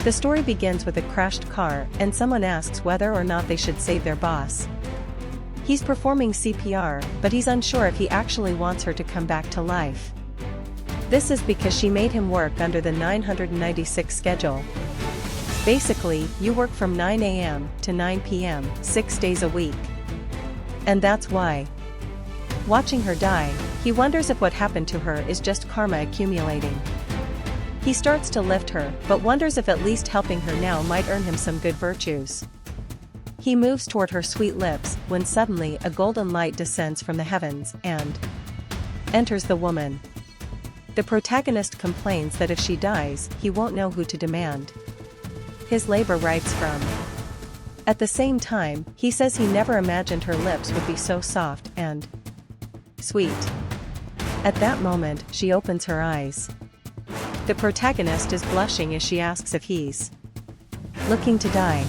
The story begins with a crashed car and someone asks whether or not they should save their boss. He's performing CPR, but he's unsure if he actually wants her to come back to life. This is because she made him work under the 996 schedule. Basically, you work from 9 a.m. to 9 p.m., 6 days a week. And that's why. Watching her die, he wonders if what happened to her is just karma accumulating. He starts to lift her, but wonders if at least helping her now might earn him some good virtues. He moves toward her sweet lips, when suddenly a golden light descends from the heavens and enters the woman. The protagonist complains that if she dies, he won't know who to demand his labor rights from. At the same time, he says he never imagined her lips would be so soft and sweet. At that moment, she opens her eyes. The protagonist is blushing as she asks if he's looking to die.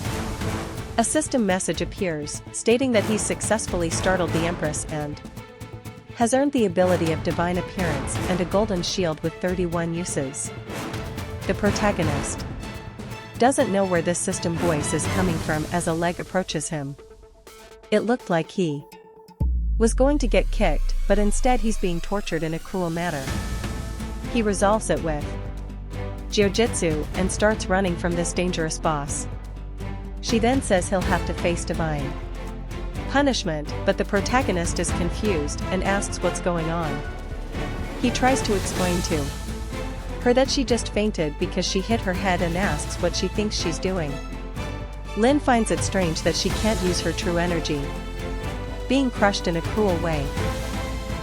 A system message appears, stating that he's successfully startled the Empress and has earned the ability of divine appearance and a golden shield with 31 uses. The protagonist doesn't know where this system voice is coming from as a leg approaches him. It looked like he was going to get kicked, but instead he's being tortured in a cruel manner. He resolves it with jiu-jitsu and starts running from this dangerous boss. She then says he'll have to face divine punishment, but the protagonist is confused and asks what's going on. He tries to explain to her that she just fainted because she hit her head and asks what she thinks she's doing. Lin finds it strange that she can't use her true energy, being crushed in a cruel way.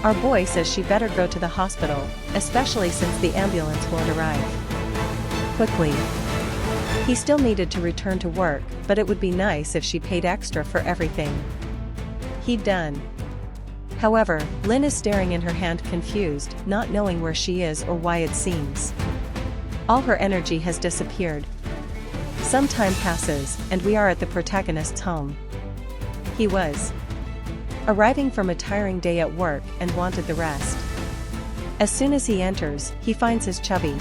Our boy says she better go to the hospital, especially since the ambulance won't arrive quickly. He still needed to return to work, but it would be nice if she paid extra for everything he'd done. However, Lin is staring in her hand confused, not knowing where she is or why it seems all her energy has disappeared. Some time passes, and we are at the protagonist's home. He was arriving from a tiring day at work and wanted the rest. As soon as he enters, he finds his chubby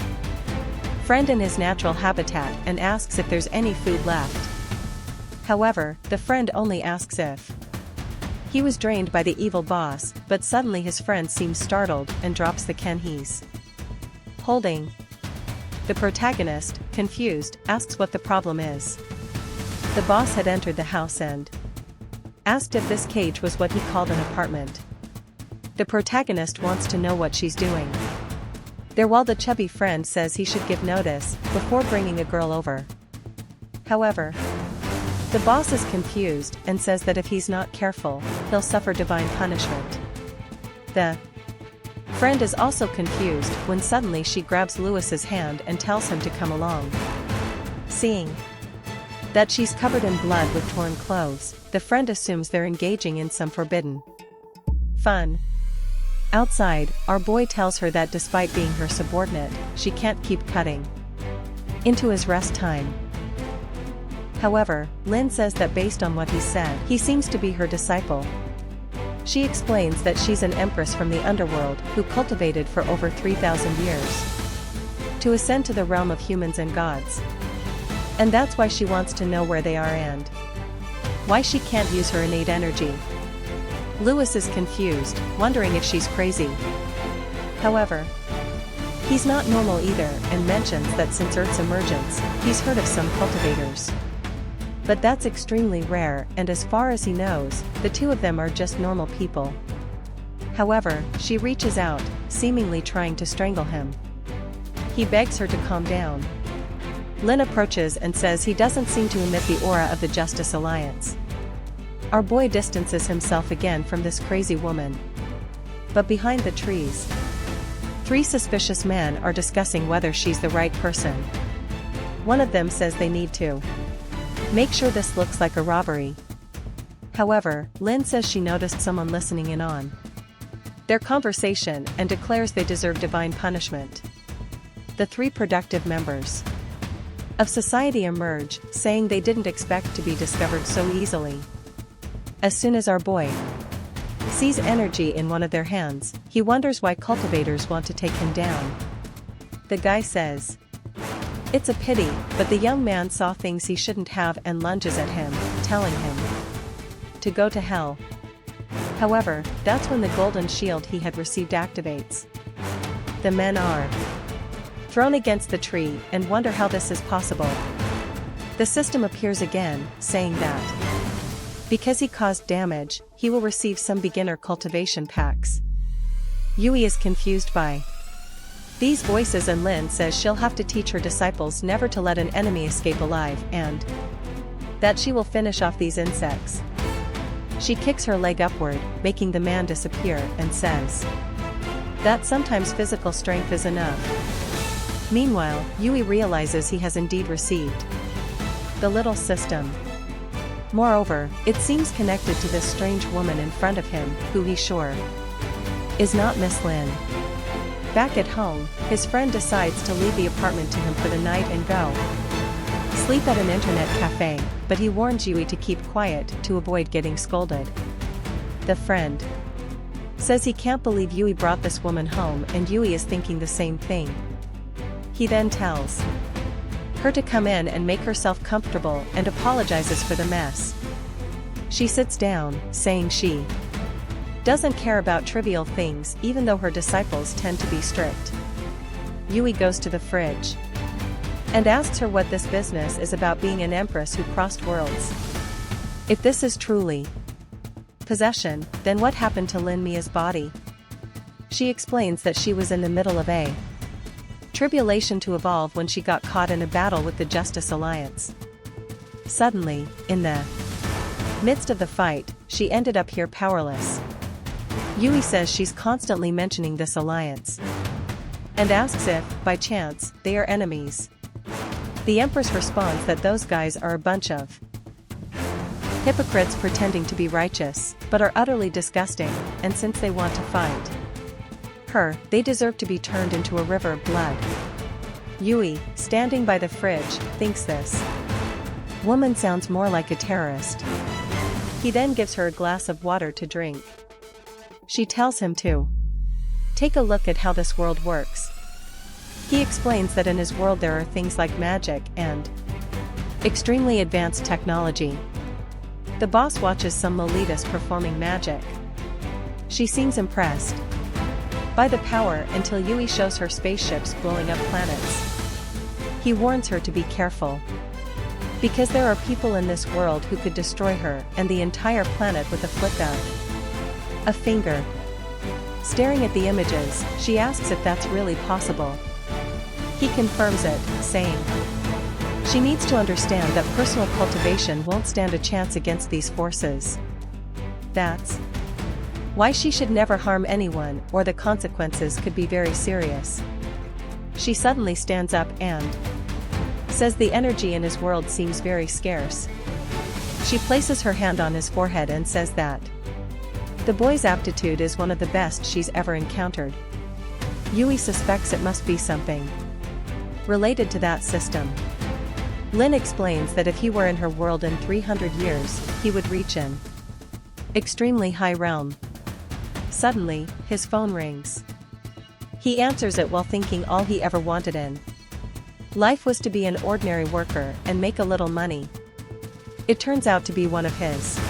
friend in his natural habitat and asks if there's any food left. However, the friend only asks if he was drained by the evil boss, but suddenly his friend seems startled and drops the can he's holding. The protagonist, confused, asks what the problem is. The boss had entered the house and asked if this cage was what he called an apartment. The protagonist wants to know what she's doing there, while the chubby friend says he should give notice before bringing a girl over. However, the boss is confused and says that if he's not careful, he'll suffer divine punishment. The friend is also confused when suddenly she grabs Lewis's hand and tells him to come along. Seeing that she's covered in blood with torn clothes, the friend assumes they're engaging in some forbidden fun. Outside, our boy tells her that despite being her subordinate, she can't keep cutting into his rest time. However, Lin says that based on what he said, he seems to be her disciple. She explains that she's an empress from the underworld who cultivated for over 3,000 years to ascend to the realm of humans and gods. And that's why she wants to know where they are and why she can't use her innate energy. Lewis is confused, wondering if she's crazy. However, he's not normal either and mentions that since Earth's emergence, he's heard of some cultivators. But that's extremely rare, and as far as he knows, the two of them are just normal people. However, she reaches out, seemingly trying to strangle him. He begs her to calm down. Lin approaches and says he doesn't seem to emit the aura of the Justice Alliance. Our boy distances himself again from this crazy woman. But behind the trees, 3 suspicious men are discussing whether she's the right person. One of them says they need to make sure this looks like a robbery. However, Lin says she noticed someone listening in on their conversation and declares they deserve divine punishment. The 3 productive members of society emerge, saying they didn't expect to be discovered so easily. As soon as our boy sees energy in one of their hands, he wonders why cultivators want to take him down. The guy says It's a pity, but the young man saw things he shouldn't have and lunges at him, telling him to go to hell. However, that's when the golden shield he had received activates. The men are thrown against the tree and wonder how this is possible. The system appears again, saying that because he caused damage, he will receive some beginner cultivation packs. Yui is confused by these voices and Lin says she'll have to teach her disciples never to let an enemy escape alive and that she will finish off these insects. She kicks her leg upward, making the man disappear, and says that sometimes physical strength is enough. Meanwhile, Yui realizes he has indeed received the little system. Moreover, it seems connected to this strange woman in front of him, who he's sure is not Miss Lin. Back at home, his friend decides to leave the apartment to him for the night and go sleep at an internet cafe, but he warns Yui to keep quiet to avoid getting scolded. The friend says he can't believe Yui brought this woman home, and Yui is thinking the same thing. He then tells her to come in and make herself comfortable and apologizes for the mess. She sits down, saying she doesn't care about trivial things even though her disciples tend to be strict. Yui goes to the fridge and asks her what this business is about being an empress who crossed worlds. If this is truly possession, then what happened to Lin Mia's body? She explains that she was in the middle of a tribulation to evolve when she got caught in a battle with the Justice Alliance. Suddenly, in the midst of the fight, she ended up here powerless. Yui says she's constantly mentioning this alliance and asks if, by chance, they are enemies. The Empress responds that those guys are a bunch of hypocrites pretending to be righteous, but are utterly disgusting, and since they want to fight her, they deserve to be turned into a river of blood. Yui, standing by the fridge, thinks this woman sounds more like a terrorist. He then gives her a glass of water to drink. She tells him to take a look at how this world works. He explains that in his world there are things like magic and extremely advanced technology. The boss watches some Lolitas performing magic. She seems impressed by the power until Yui shows her spaceships blowing up planets. He warns her to be careful, because there are people in this world who could destroy her and the entire planet with a flick of a finger. Staring at the images, she asks if that's really possible. He confirms it, saying she needs to understand that personal cultivation won't stand a chance against these forces. That's why she should never harm anyone, or the consequences could be very serious. She suddenly stands up and says the energy in his world seems very scarce. She places her hand on his forehead and says that the boy's aptitude is one of the best she's ever encountered. Yui suspects it must be something related to that system. Lin explains that if he were in her world in 300 years, he would reach an extremely high realm. Suddenly, his phone rings. He answers it while thinking all he ever wanted in life was to be an ordinary worker and make a little money. It turns out to be one of his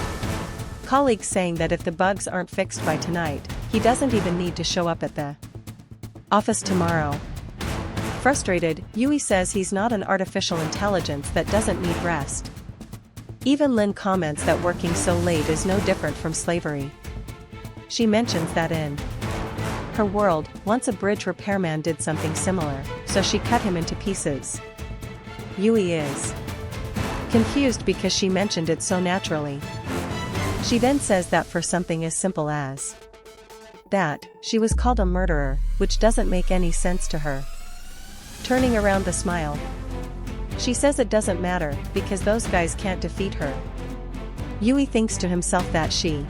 colleagues saying that if the bugs aren't fixed by tonight, he doesn't even need to show up at the office tomorrow. Frustrated, Yui says he's not an artificial intelligence that doesn't need rest. Even Lin comments that working so late is no different from slavery. She mentions that in her world, once a bridge repairman did something similar, so she cut him into pieces. Yui is confused because she mentioned it so naturally. She then says that for something as simple as that, she was called a murderer, which doesn't make any sense to her. Turning around the smile, she says it doesn't matter, because those guys can't defeat her. Yui thinks to himself that she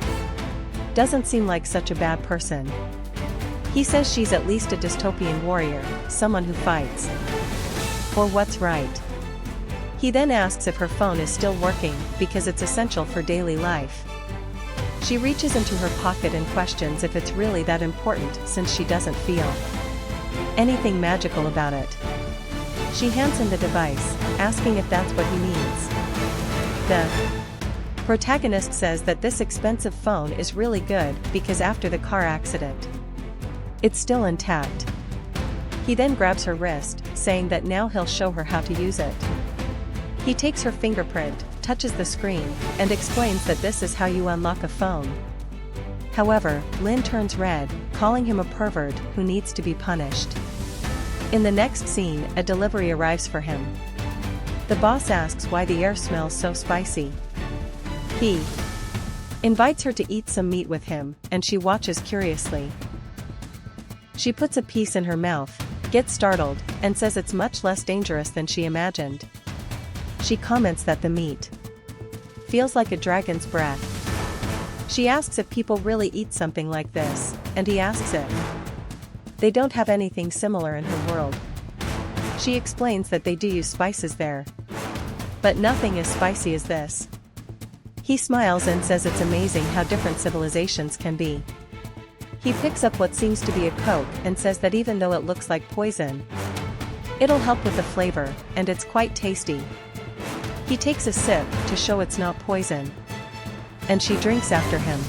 doesn't seem like such a bad person. He says she's at least a dystopian warrior, someone who fights for what's right. He then asks if her phone is still working, because it's essential for daily life. She reaches into her pocket and questions if it's really that important since she doesn't feel anything magical about it. She hands him the device, asking if that's what he needs. The protagonist says that this expensive phone is really good because after the car accident, it's still intact. He then grabs her wrist, saying that now he'll show her how to use it. He takes her fingerprint, touches the screen, and explains that this is how you unlock a phone. However, Lin turns red, calling him a pervert who needs to be punished. In the next scene, a delivery arrives for him. The boss asks why the air smells so spicy. He invites her to eat some meat with him, and she watches curiously. She puts a piece in her mouth, gets startled, and says it's much less dangerous than she imagined. She comments that the meat feels like a dragon's breath. She asks if people really eat something like this, and he asks it. They don't have anything similar in her world. She explains that they do use spices there, but nothing as spicy as this. He smiles and says it's amazing how different civilizations can be. He picks up what seems to be a Coke and says that even though it looks like poison, it'll help with the flavor, and it's quite tasty. He takes a sip to show it's not poison, and she drinks after him.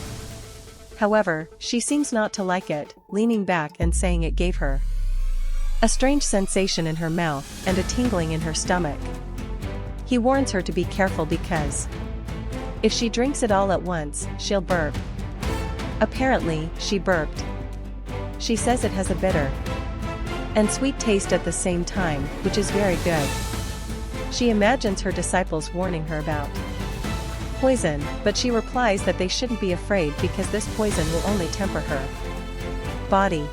However, she seems not to like it, leaning back and saying it gave her a strange sensation in her mouth and a tingling in her stomach. He warns her to be careful because if she drinks it all at once, she'll burp. Apparently, she burped. She says it has a bitter and sweet taste at the same time, which is very good. She imagines her disciples warning her about poison, but she replies that they shouldn't be afraid because this poison will only temper her body.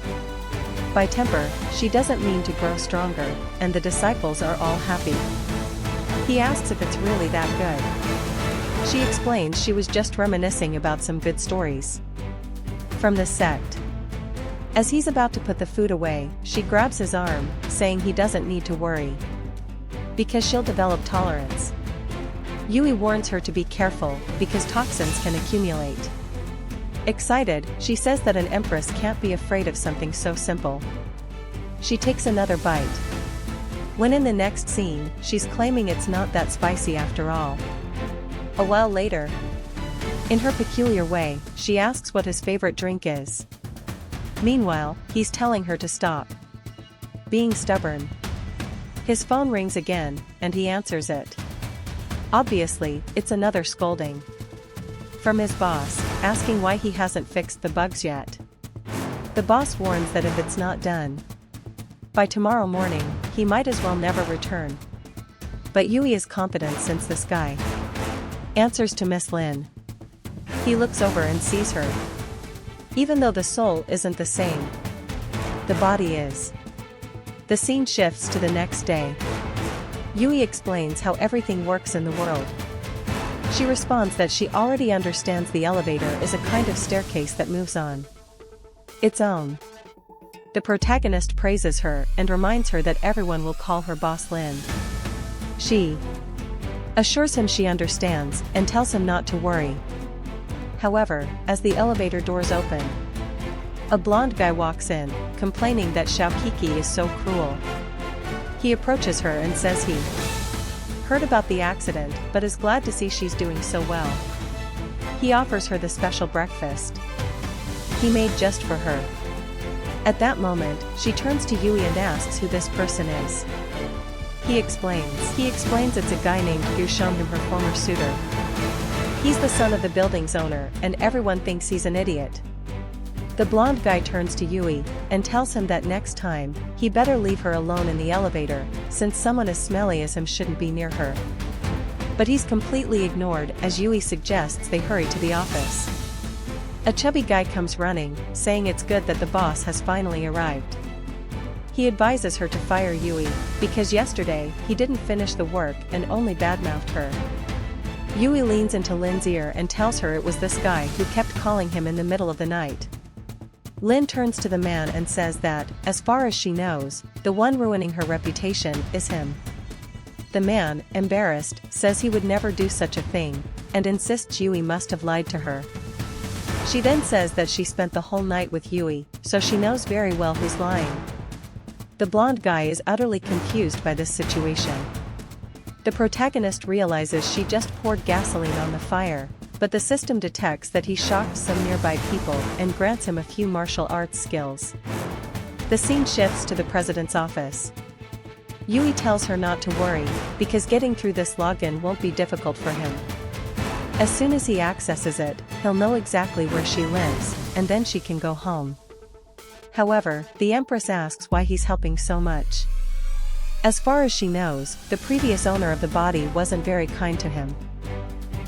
By temper, she doesn't mean to grow stronger, and the disciples are all happy. He asks if it's really that good. She explains she was just reminiscing about some good stories from the sect. As he's about to put the food away, she grabs his arm, saying he doesn't need to worry because she'll develop tolerance. Yui warns her to be careful because toxins can accumulate. Excited, she says that an empress can't be afraid of something so simple. She takes another bite. When in the next scene, she's claiming it's not that spicy after all. A while later, in her peculiar way, she asks what his favorite drink is. Meanwhile, he's telling her to stop being stubborn. His phone rings again, and he answers it. Obviously, it's another scolding from his boss, asking why he hasn't fixed the bugs yet. The boss warns that if it's not done by tomorrow morning, he might as well never return. But Yui is confident since this guy answers to Miss Lin. He looks over and sees her. Even though the soul isn't the same, the body is. The scene shifts to the next day. Yui explains how everything works in the world. She responds that she already understands the elevator is a kind of staircase that moves on its own. The protagonist praises her and reminds her that everyone will call her boss Lin. She assures him she understands and tells him not to worry. However, as the elevator doors open, a blonde guy walks in, complaining that Xiaokiki is so cruel. He approaches her and says he heard about the accident but is glad to see she's doing so well. He offers her the special breakfast he made just for her. At that moment, she turns to Yui and asks who this person is. He explains it's a guy named Yu, shown him her former suitor. He's the son of the building's owner, and everyone thinks he's an idiot. The blonde guy turns to Yui and tells him that next time, he better leave her alone in the elevator, since someone as smelly as him shouldn't be near her. But he's completely ignored as Yui suggests they hurry to the office. A chubby guy comes running, saying it's good that the boss has finally arrived. He advises her to fire Yui, because yesterday, he didn't finish the work and only badmouthed her. Yui leans into Lin's ear and tells her it was this guy who kept calling him in the middle of the night. Lin turns to the man and says that, as far as she knows, the one ruining her reputation is him. The man, embarrassed, says he would never do such a thing, and insists Yui must have lied to her. She then says that she spent the whole night with Yui, so she knows very well who's lying. The blonde guy is utterly confused by this situation. The protagonist realizes she just poured gasoline on the fire, but the system detects that he shocked some nearby people and grants him a few martial arts skills. The scene shifts to the president's office. Yui tells her not to worry, because getting through this login won't be difficult for him. As soon as he accesses it, he'll know exactly where she lives, and then she can go home. However, the Empress asks why he's helping so much. As far as she knows, the previous owner of the body wasn't very kind to him.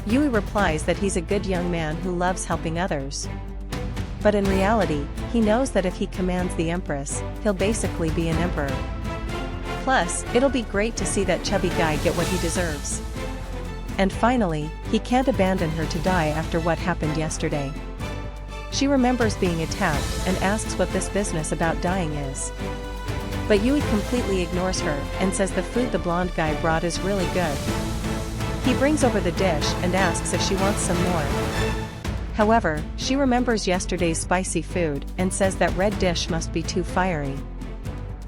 Yui replies that he's a good young man who loves helping others. But in reality, he knows that if he commands the Empress, he'll basically be an emperor. Plus, it'll be great to see that chubby guy get what he deserves. And finally, he can't abandon her to die after what happened yesterday. She remembers being attacked and asks what this business about dying is. But Yui completely ignores her and says the food the blonde guy brought is really good. He brings over the dish and asks if she wants some more. However, she remembers yesterday's spicy food and says that red dish must be too fiery.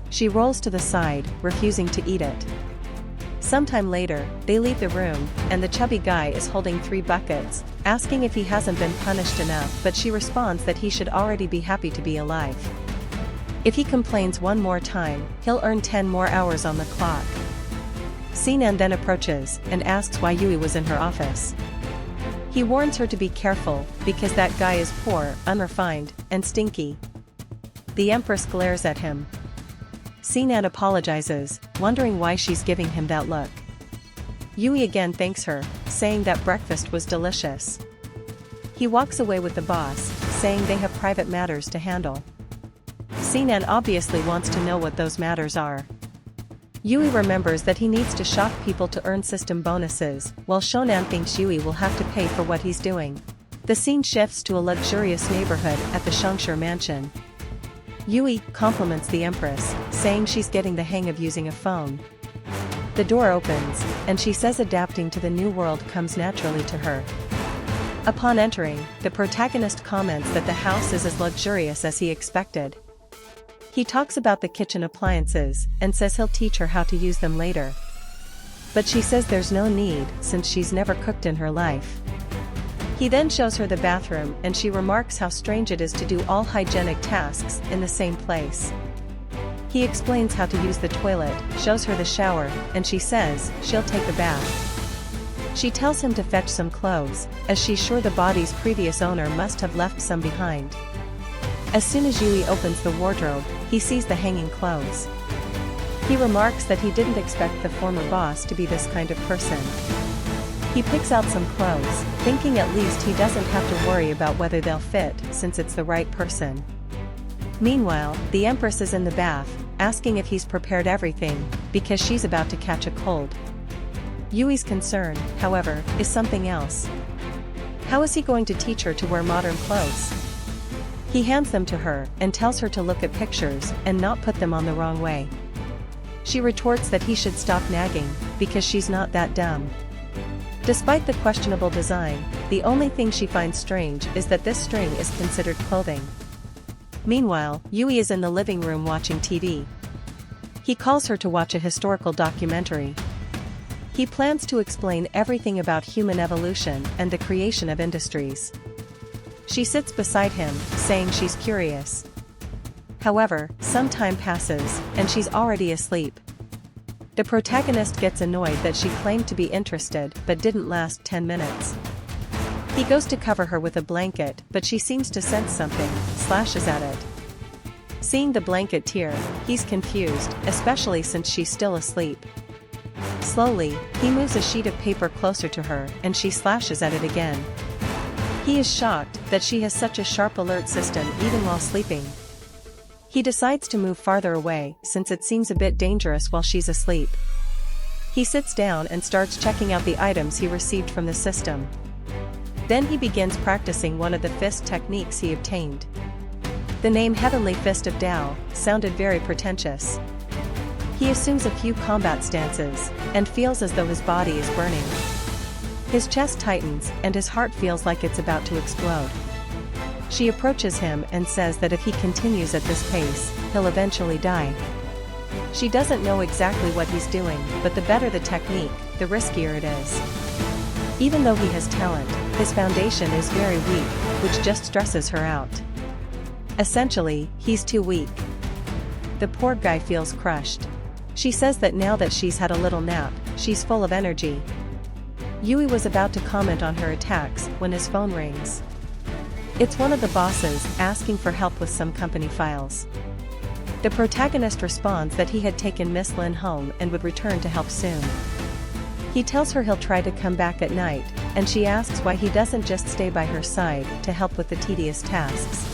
She rolls to the side, refusing to eat it. Sometime later, they leave the room, and the chubby guy is holding 3 buckets, asking if he hasn't been punished enough, but she responds that he should already be happy to be alive. If he complains one more time, he'll earn 10 more hours on the clock. Sinan then approaches and asks why Yui was in her office. He warns her to be careful, because that guy is poor, unrefined, and stinky. The Empress glares at him. Sinan apologizes, wondering why she's giving him that look. Yui again thanks her, saying that breakfast was delicious. He walks away with the boss, saying they have private matters to handle. Sinan obviously wants to know what those matters are. Yui remembers that he needs to shock people to earn system bonuses, while Shonan thinks Yui will have to pay for what he's doing. The scene shifts to a luxurious neighborhood at the Shangshur mansion. Yui compliments the Empress, saying she's getting the hang of using a phone. The door opens, and she says adapting to the new world comes naturally to her. Upon entering, the protagonist comments that the house is as luxurious as he expected. He talks about the kitchen appliances, and says he'll teach her how to use them later. But she says there's no need, since she's never cooked in her life. He then shows her the bathroom, and she remarks how strange it is to do all hygienic tasks in the same place. He explains how to use the toilet, shows her the shower, and she says she'll take a bath. She tells him to fetch some clothes, as she's sure the body's previous owner must have left some behind. As soon as Yui opens the wardrobe, he sees the hanging clothes. He remarks that he didn't expect the former boss to be this kind of person. He picks out some clothes, thinking at least he doesn't have to worry about whether they'll fit, since it's the right person. Meanwhile, the Empress is in the bath, asking if he's prepared everything, because she's about to catch a cold. Yui's concern, however, is something else. How is he going to teach her to wear modern clothes? He hands them to her, and tells her to look at pictures, and not put them on the wrong way. She retorts that he should stop nagging, because she's not that dumb. Despite the questionable design, the only thing she finds strange is that this string is considered clothing. Meanwhile, Yui is in the living room watching TV. He calls her to watch a historical documentary. He plans to explain everything about human evolution and the creation of industries. She sits beside him, saying she's curious. However, some time passes, and she's already asleep. The protagonist gets annoyed that she claimed to be interested but didn't last 10 minutes. He goes to cover her with a blanket, but she seems to sense something, slashes at it. Seeing the blanket tear, he's confused, especially since she's still asleep. Slowly, he moves a sheet of paper closer to her, and she slashes at it again. He is shocked that she has such a sharp alert system even while sleeping. He decides to move farther away, since it seems a bit dangerous while she's asleep. He sits down and starts checking out the items he received from the system. Then he begins practicing one of the fist techniques he obtained. The name Heavenly Fist of Tao sounded very pretentious. He assumes a few combat stances, and feels as though his body is burning. His chest tightens, and his heart feels like it's about to explode. She approaches him and says that if he continues at this pace, he'll eventually die. She doesn't know exactly what he's doing, but the better the technique, the riskier it is. Even though he has talent, his foundation is very weak, which just stresses her out. Essentially, he's too weak. The poor guy feels crushed. She says that now that she's had a little nap, she's full of energy. Yui was about to comment on her attacks when his phone rings. It's one of the bosses asking for help with some company files. The protagonist responds that he had taken Miss Lin home and would return to help soon. He tells her he'll try to come back at night, and she asks why he doesn't just stay by her side to help with the tedious tasks.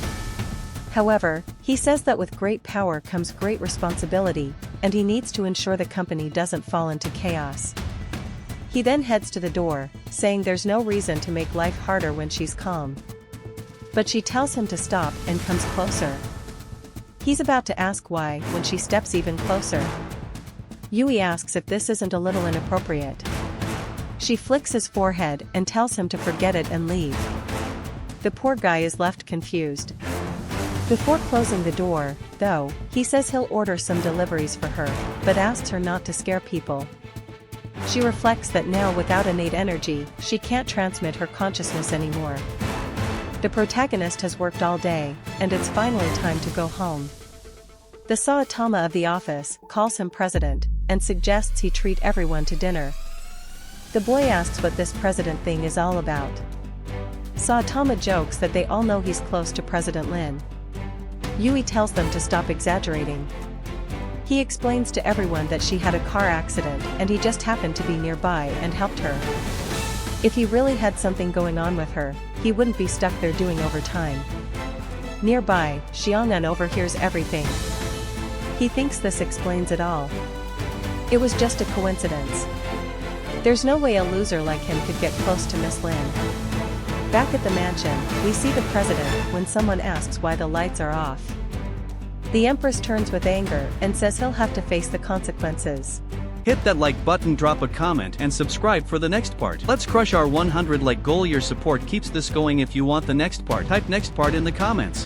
However, he says that with great power comes great responsibility, and he needs to ensure the company doesn't fall into chaos. He then heads to the door, saying there's no reason to make life harder when she's calm. But she tells him to stop and comes closer. He's about to ask why when she steps even closer. Yui asks if this isn't a little inappropriate. She flicks his forehead and tells him to forget it and leave. The poor guy is left confused. Before closing the door, though, he says he'll order some deliveries for her, but asks her not to scare people. She reflects that now without innate energy, she can't transmit her consciousness anymore. The protagonist has worked all day, and it's finally time to go home. The Saitama of the office calls him president, and suggests he treat everyone to dinner. The boy asks what this president thing is all about. Saitama jokes that they all know he's close to President Lin. Yui tells them to stop exaggerating. He explains to everyone that she had a car accident and he just happened to be nearby and helped her. If he really had something going on with her, he wouldn't be stuck there doing overtime. Nearby, Xiang'an overhears everything. He thinks this explains it all. It was just a coincidence. There's no way a loser like him could get close to Miss Lin. Back at the mansion, we see the president when someone asks why the lights are off. The Empress turns with anger and says he'll have to face the consequences. Hit that like button, drop a comment and subscribe for the next part. Let's crush our 100 like goal. Your support keeps this going. If you want the next part, type next part in the comments.